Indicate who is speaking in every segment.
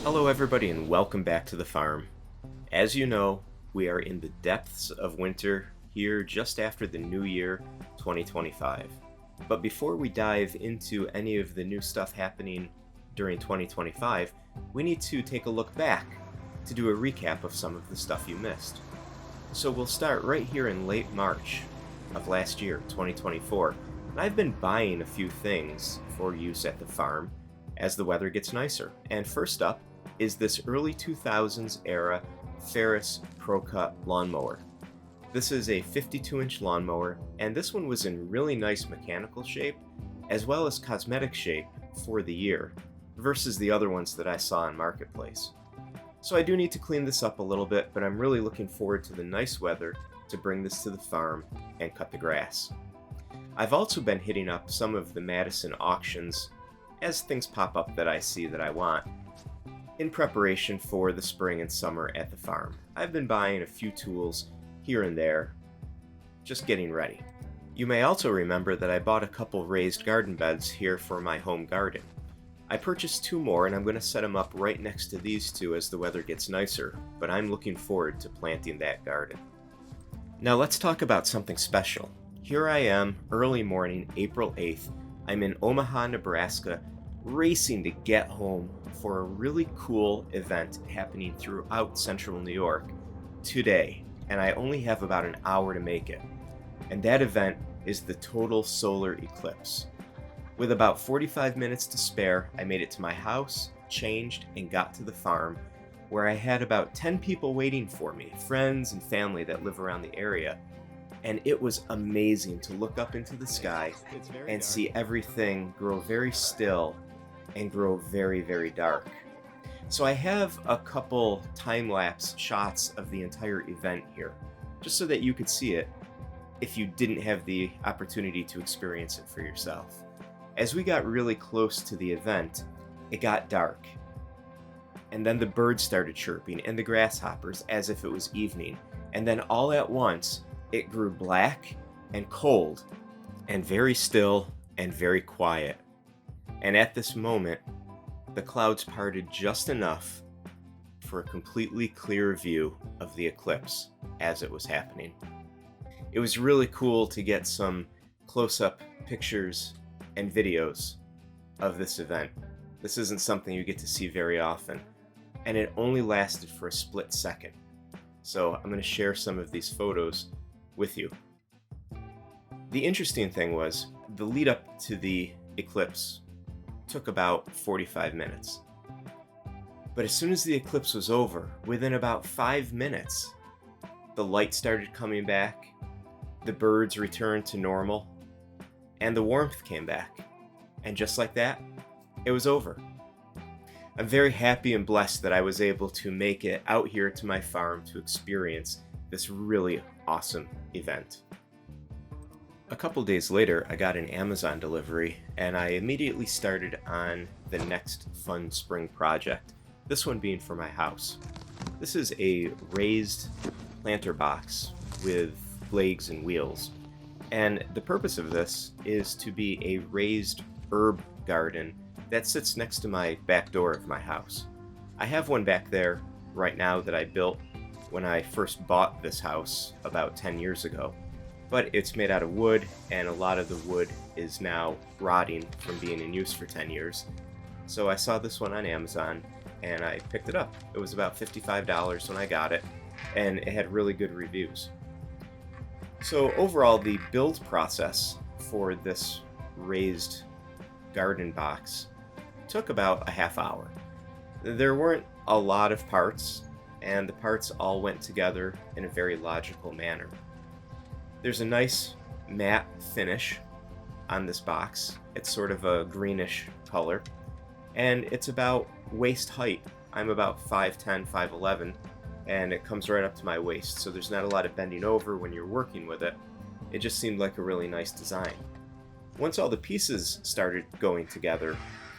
Speaker 1: Hello everybody and welcome back to the farm. As you know, we are in the depths of winter here just after the new year 2025. But before we dive into any of the new stuff happening during 2025, we need to take a look back to do a recap of some of the stuff you missed. So we'll start right here in late March of last year, 2024. And I've been buying a few things for use at the farm as the weather gets nicer. And first up is this early 2000s era Ferris Pro Cut lawnmower. This is a 52-inch lawnmower, and this one was in really nice mechanical shape as well as cosmetic shape for the year versus the other ones that I saw on Marketplace. So I do need to clean this up a little bit, but I'm really looking forward to the nice weather to bring this to the farm and cut the grass. I've also been hitting up some of the Madison auctions as things pop up that I see that I want in preparation for the spring and summer at the farm. I've been buying a few tools here and there, just getting ready. You may also remember that I bought a couple raised garden beds here for my home garden. I purchased two more and I'm going to set them up right next to these two as the weather gets nicer, but I'm looking forward to planting that garden. Now let's talk about something special. Here I am, early morning, April 8th. I'm in Omaha, Nebraska, racing to get home for a really cool event happening throughout central New York today, and I only have about an hour to make it. And that event is the total solar eclipse. With about 45 minutes to spare, I made it to my house, changed, and got to the farm, where I had about 10 people waiting for me, friends and family that live around the area. And it was amazing to look up into the sky and see everything grow very still and grow very, very dark. So I have a couple time-lapse shots of the entire event here, just so that you could see it if you didn't have the opportunity to experience it for yourself. As we got really close to the event, it got dark. And then the birds started chirping and the grasshoppers as if it was evening. And then all at once, it grew black and cold and very still and very quiet. And at this moment, the clouds parted just enough for a completely clear view of the eclipse as it was happening. It was really cool to get some close-up pictures and videos of this event. This isn't something you get to see very often, and it only lasted for a split second. So I'm going to share some of these photos with you. The interesting thing was the lead up to the eclipse took about 45 minutes. But as soon as the eclipse was over, within about 5 minutes, the light started coming back, the birds returned to normal, and the warmth came back. And just like that, it was over. I'm very happy and blessed that I was able to make it out here to my farm to experience this really awesome event. A couple days later, I got an Amazon delivery, and I immediately started on the next fun spring project, this one being for my house. This is a raised planter box with legs and wheels, and the purpose of this is to be a raised herb garden that sits next to my back door of my house. I have one back there right now that I built when I first bought this house about 10 years ago. But it's made out of wood, and a lot of the wood is now rotting from being in use for 10 years. So I saw this one on Amazon, and I picked it up. It was about $55 when I got it, and it had really good reviews. So overall, the build process for this raised garden box took about a half hour. There weren't a lot of parts, and the parts all went together in a very logical manner. There's a nice matte finish on this box. It's sort of a greenish color, and it's about waist height. I'm about 5'10", 5'11", and it comes right up to my waist, so there's not a lot of bending over when you're working with it. It just seemed like a really nice design. Once all the pieces started going together,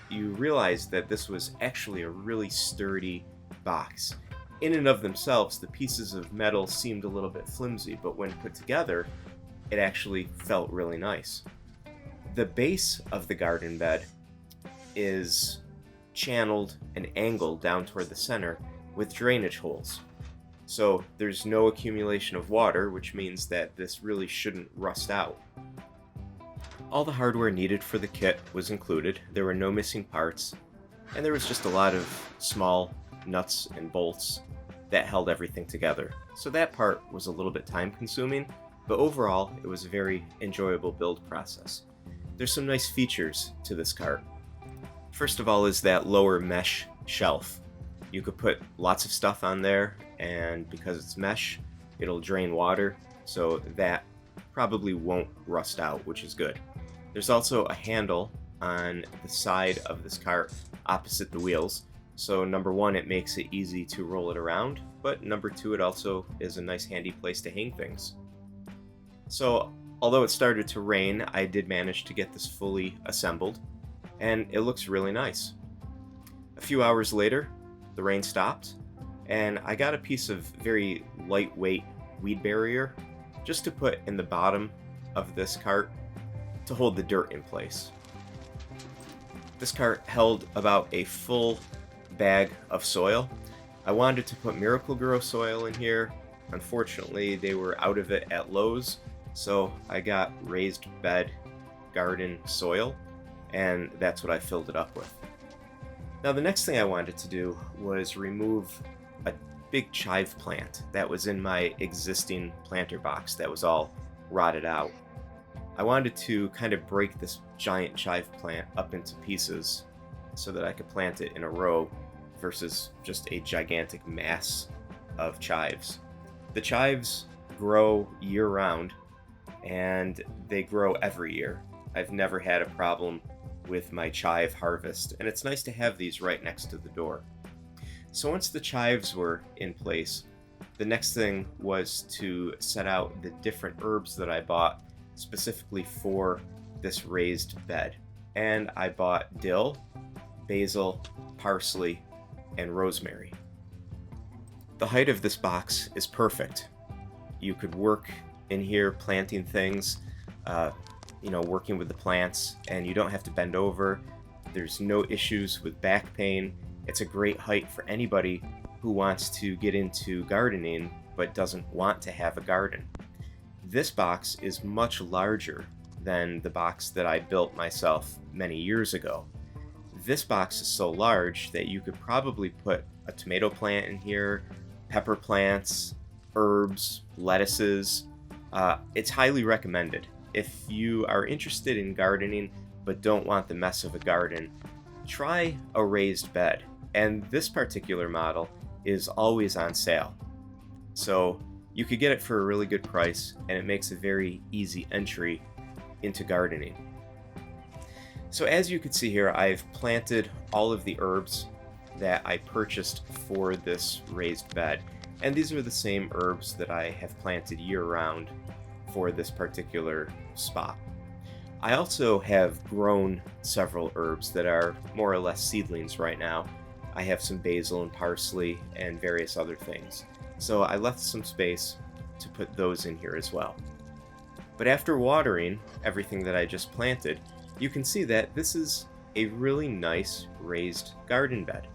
Speaker 1: you realized that this was actually a really sturdy box. In and of themselves, the pieces of metal seemed a little bit flimsy, but when put together, it actually felt really nice. The base of the garden bed is channeled and angled down toward the center with drainage holes. So there's no accumulation of water, which means that this really shouldn't rust out. All the hardware needed for the kit was included. There were no missing parts, and there was just a lot of small nuts and bolts that held everything together. So that part was a little bit time consuming, but overall it was a very enjoyable build process. There's some nice features to this cart. First of all is that lower mesh shelf. You could put lots of stuff on there, and because it's mesh, it'll drain water, so that probably won't rust out, which is good. There's also a handle on the side of this cart opposite the wheels, so number one, it makes it easy to roll it around, but number two, it also is a nice handy place to hang things. So although it started to rain, I did manage to get this fully assembled, and it looks really nice. A few hours later, the rain stopped, and I got a piece of very lightweight weed barrier just to put in the bottom of this cart to hold the dirt in place. This cart held about a full bag of soil. I wanted to put Miracle-Gro soil in here. Unfortunately, they were out of it at Lowe's, so I got raised bed garden soil, and that's what I filled it up with. Now the next thing I wanted to do was remove a big chive plant that was in my existing planter box that was all rotted out. I wanted to kind of break this giant chive plant up into pieces so that I could plant it in a row versus just a gigantic mass of chives. The chives grow year-round, and they grow every year. I've never had a problem with my chive harvest, and it's nice to have these right next to the door. So once the chives were in place, the next thing was to set out the different herbs that I bought specifically for this raised bed. And I bought dill, basil, parsley, and rosemary. The height of this box is perfect. You could work in here planting things, working with the plants, and you don't have to bend over. There's no issues with back pain. It's a great height for anybody who wants to get into gardening but doesn't want to have a garden. This box is much larger than the box that I built myself many years ago. This box is so large that you could probably put a tomato plant in here, pepper plants, herbs, lettuces. It's highly recommended. If you are interested in gardening but don't want the mess of a garden, try a raised bed. And this particular model is always on sale. So you could get it for a really good price, and it makes a very easy entry into gardening. So as you can see here, I've planted all of the herbs that I purchased for this raised bed. And these are the same herbs that I have planted year-round for this particular spot. I also have grown several herbs that are more or less seedlings right now. I have some basil and parsley and various other things. So I left some space to put those in here as well. But after watering everything that I just planted, you can see that this is a really nice raised garden bed.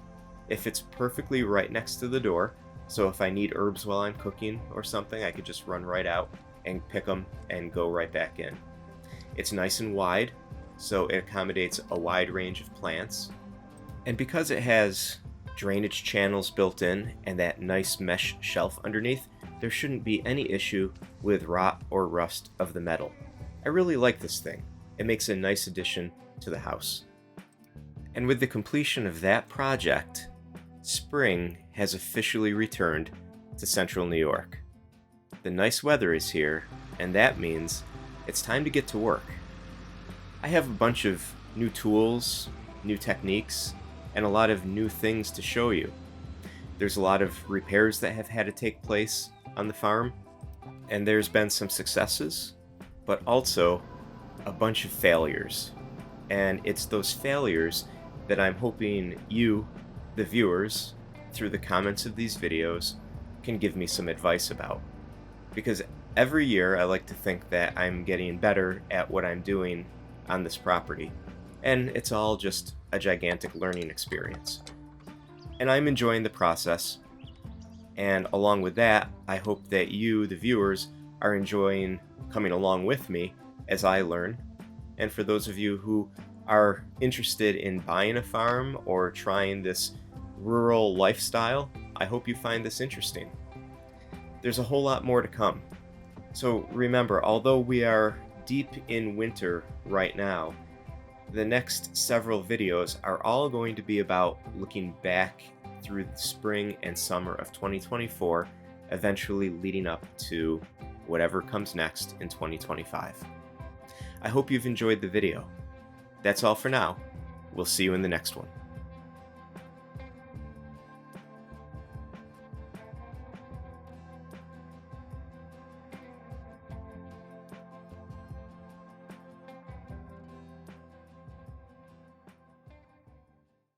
Speaker 1: It fits perfectly right next to the door, so if I need herbs while I'm cooking or something, I could just run right out and pick them and go right back in. It's nice and wide, so it accommodates a wide range of plants. And because it has drainage channels built in and that nice mesh shelf underneath, there shouldn't be any issue with rot or rust of the metal. I really like this thing. It makes a nice addition to the house. And with the completion of that project, spring has officially returned to central New York. The nice weather is here, and that means it's time to get to work. I have a bunch of new tools, new techniques, and a lot of new things to show you. There's a lot of repairs that have had to take place on the farm, and there's been some successes, but also a bunch of failures. And it's those failures that I'm hoping you, the viewers, through the comments of these videos, can give me some advice about. Because every year I like to think that I'm getting better at what I'm doing on this property, and it's all just a gigantic learning experience. And I'm enjoying the process, and along with that, I hope that you, the viewers, are enjoying coming along with me as I learn. And for those of you who are interested in buying a farm or trying this rural lifestyle, I hope you find this interesting. There's a whole lot more to come. So remember, although we are deep in winter right now, the next several videos are all going to be about looking back through the spring and summer of 2024, eventually leading up to whatever comes next in 2025. I hope you've enjoyed the video. That's all for now. We'll see you in the next one.